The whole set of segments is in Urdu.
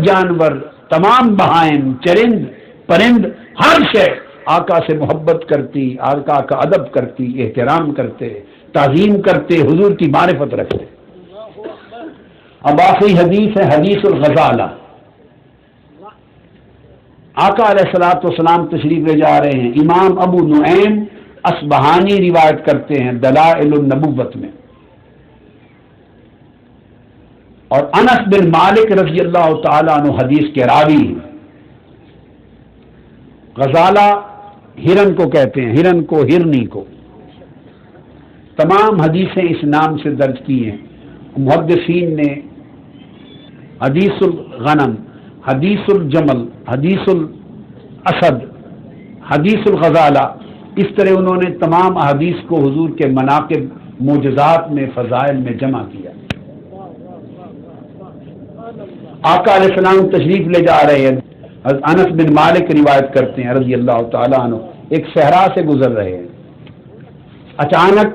جانور، تمام بہائم، چرند پرند، ہر شے آقا سے محبت کرتی، آقا کا ادب کرتی، احترام کرتے، تعظیم کرتے، حضور کی معرفت رکھتے۔ اب آخری حدیث ہے حدیث الغزالہ۔ آقا علیہ الصلوۃ والسلام تشریف لے جا رہے ہیں، امام ابو نعیم اصبہانی روایت کرتے ہیں دلائل النبوت میں، اور انس بن مالک رضی اللہ تعالیٰ عنہ حدیث کے راوی ہیں۔ غزالہ ہرن کو کہتے ہیں، ہرن کو، ہرنی کو۔ تمام حدیثیں اس نام سے درج کی ہیں۔ محدثین نے حدیث الغنم، حدیث الجمل، حدیث الاسد، حدیث الغزالہ، اس طرح انہوں نے تمام احادیث کو حضور کے مناقب، معجزات میں، فضائل میں جمع کیا۔ آقا علیہ السلام تشریف لے جا رہے ہیں، انس بن مالک روایت کرتے ہیں رضی اللہ تعالیٰ عنہ، ایک صحرا سے گزر رہے ہیں، اچانک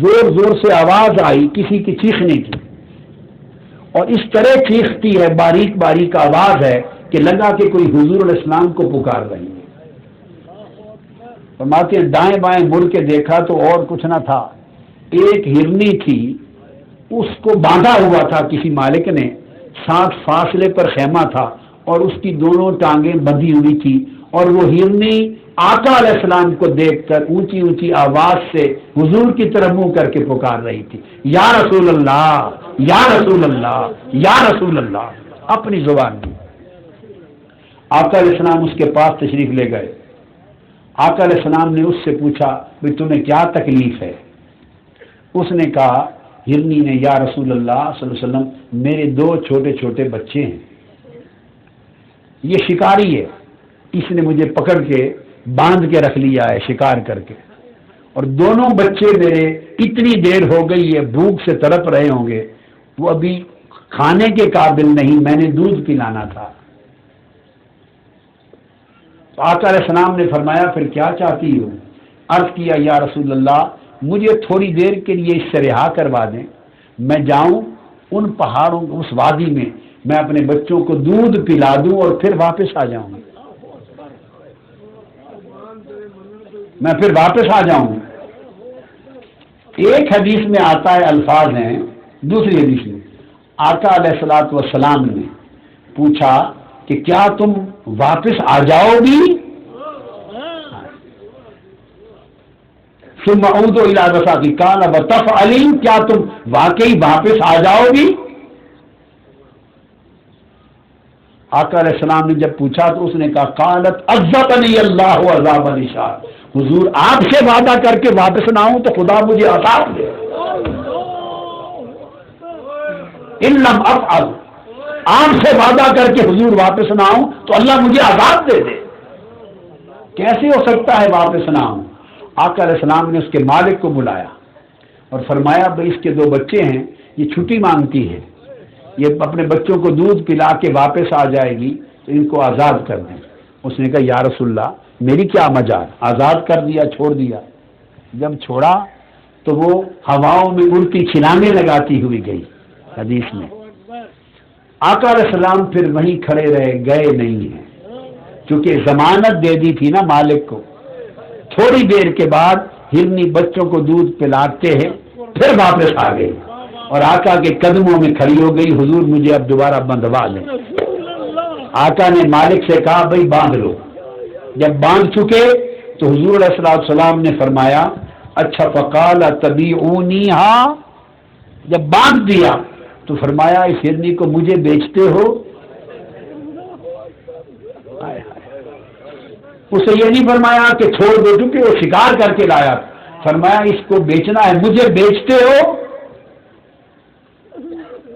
زور زور سے آواز آئی کسی کی چیخنے کی، اور اس طرح چیختی ہے، باریک باریک آواز ہے کہ لگا کہ کوئی حضور علیہ السلام کو پکار رہی ہے۔ فرماتے ہیں دائیں بائیں مڑ کے دیکھا تو اور کچھ نہ تھا، ایک ہرنی تھی، اس کو باندھا ہوا تھا کسی مالک نے، 60 فاصلے پر خیمہ تھا، اور اس کی دونوں ٹانگیں بندھی ہوئی تھی، اور وہ ہرنی آقا علیہ السلام کو دیکھ کر اونچی اونچی آواز سے حضور کی طرف منہ کر کے پکار رہی تھی، یا رسول اللہ، یا رسول اللہ، یا رسول اللہ، اپنی زبان میں۔ آقا علیہ السلام اس کے پاس تشریف لے گئے۔ آقا علیہ السلام نے اس سے پوچھا بھئی تمہیں کیا تکلیف ہے؟ اس نے کہا، ہرنی نے، یا رسول اللہ صلی اللہ علیہ وسلم، میرے 2 چھوٹے چھوٹے بچے ہیں، یہ شکاری ہے، اس نے مجھے پکڑ کے باندھ کے رکھ لیا ہے شکار کر کے، اور دونوں بچے میرے اتنی دیر ہو گئی ہے، بھوک سے تڑپ رہے ہوں گے، وہ ابھی کھانے کے قابل نہیں، میں نے دودھ پلانا تھا۔ تو آقا علیہ السلام نے فرمایا پھر کیا چاہتی ہو؟ عرض کیا، یا رسول اللہ مجھے تھوڑی دیر کے لیے اس سے رہا کروا دیں، میں جاؤں ان پہاڑوں، اس وادی میں، میں اپنے بچوں کو دودھ پلا دوں اور پھر واپس آ جاؤں گا، میں پھر واپس آ جاؤں گا۔ ایک حدیث میں آتا ہے، الفاظ ہیں، دوسری حدیث میں آقا علیہ الصلوۃ والسلام نے پوچھا کہ کیا تم واپس آ جاؤ گی؟ ثم اعود الى رساقی قال وتفعلی، کیا تم واقعی واپس آ جاؤ گی؟ آقا علیہ السلام نے جب پوچھا تو اس نے کہا، قالت عذبنی اللہ عذاب الاشار، حضور آپ سے وعدہ کر کے واپس نہ آؤں تو خدا مجھے عذاب دے، ان لم افعل، آپ سے وعدہ کر کے حضور واپس نہ آؤں تو اللہ مجھے عذاب دے دے، کیسے ہو سکتا ہے واپس نہ آؤں؟ آقا علیہ السلام نے اس کے مالک کو بلایا اور فرمایا بھائی اس کے 2 بچے ہیں، یہ چھٹی مانگتی ہے، یہ اپنے بچوں کو دودھ پلا کے واپس آ جائے گی تو ان کو آزاد کر دیں۔ اس نے کہا، یا رسول اللہ میری کیا مجال، آزاد کر دیا، چھوڑ دیا۔ جب چھوڑا تو وہ ہواؤں میں اڑتی چھلانگیں لگاتی ہوئی گئی۔ حدیث میں آقا علیہ السلام پھر وہیں کھڑے رہے، گئے نہیں ہیں، چونکہ ضمانت دے دی تھی نا مالک کو۔ تھوڑی دیر کے بعد ہرنی بچوں کو دودھ پلاتے ہیں، پھر واپس آ گئی اور آقا کے قدموں میں کھڑی ہو گئی، حضور مجھے اب دوبارہ بندھوا لیں۔ آقا نے مالک سے کہا بھائی باندھ لو۔ جب باندھ چکے تو حضور علیہ السلام نے فرمایا، اچھا فقال تبیعونیھا، جب باندھ دیا تو فرمایا اس ہرنی کو مجھے بیچتے ہو؟ اسے یہ نہیں فرمایا کہ چھوڑ دو چکے وہ شکار کر کے لایا، فرمایا اس کو بیچنا ہے، مجھے بیچتے ہو؟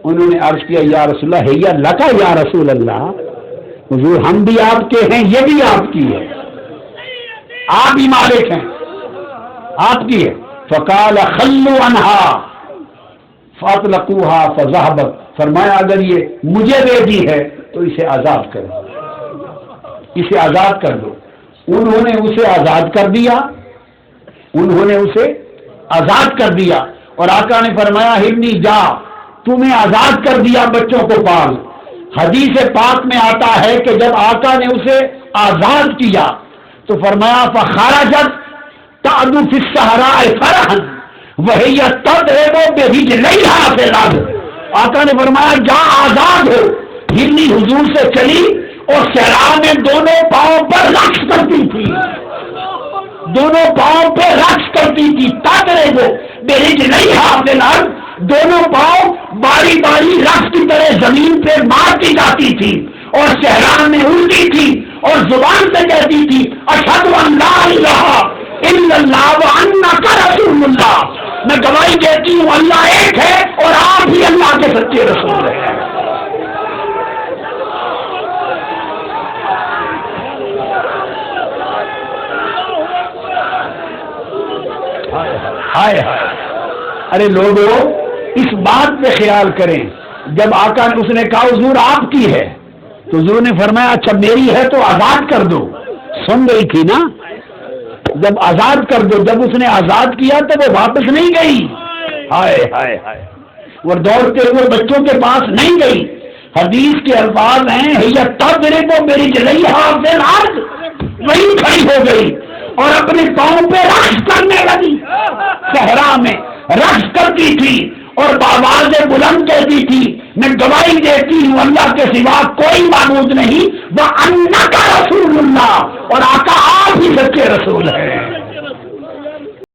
انہوں نے عرض کیا، یا رسول اللہ ہے یا لکا یا رسول اللہ، حضور ہم بھی آپ کے ہیں، یہ بھی آپ کی ہے، آپ ہی مالک ہیں، آپ کی ہے۔ فقال خلوا عنہا فاطلقوها فذهبت، فرمایا اگر یہ مجھے دے دی ہے تو اسے آزاد کرو، اسے آزاد کر دو۔ انہوں نے اسے آزاد کر دیا، انہوں نے اسے آزاد کر دیا، اور آقا نے فرمایا ہرنی جا، تمہیں آزاد کر دیا، بچوں کو پال، حدیث پاک میں آتا ہے کہ جب آقا نے اسے آزاد کیا تو فرمایا فخرجت تعدو فی الصحراء فرحا وہی تضرب برجلیہا فی الارض، آقا نے فرمایا جا آزاد ہو، ہرنی حضور سے چلی اور صحرا میں دونوں پاؤں پر رقص کرتی تھی، دونوں پاؤں پہ رقص کرتی تھی، تضرب برجلیہا فی الارض، دونوں پاؤں باری باری رقص کی طرح زمین پہ مارتی جاتی تھی اور صحرا میں اڑتی تھی اور زبان سے کہتی تھی اشہد ان لا الہ الا اللہ وانک رسول اللہ، میں گواہی دیتی ہوں اللہ ایک ہے اور آپ ہی اللہ کے سچے رسول ہیں۔ ہائے ہائے، ارے لوگوں اس بات پہ خیال کریں، جب آقا نے اس نے کہا حضور آپ کی ہے تو حضور نے فرمایا اچھا میری ہے تو آزاد کر دو، سن گئی تھی نا، جب آزاد کر دو، جب اس نے آزاد کیا تو وہ واپس نہیں گئی، ہائے ہائے ہائے، وہ دوڑتے ہوئے بچوں کے پاس نہیں گئی، حدیث کے الفاظ ہیں ہی تضرب برجلیہا فی الارض، وہی کھڑی ہو گئی اور اپنے پاؤں پہ رقص کرنے لگی، صحرا میں رقص کرتی تھی اور بآواز بلند کہتی تھی میں گواہی دیتی ہوں اللہ کے سوا کوئی معبود نہیں وانک رسول اللہ، اور آقا آپ ہی سچے رسول ہیں۔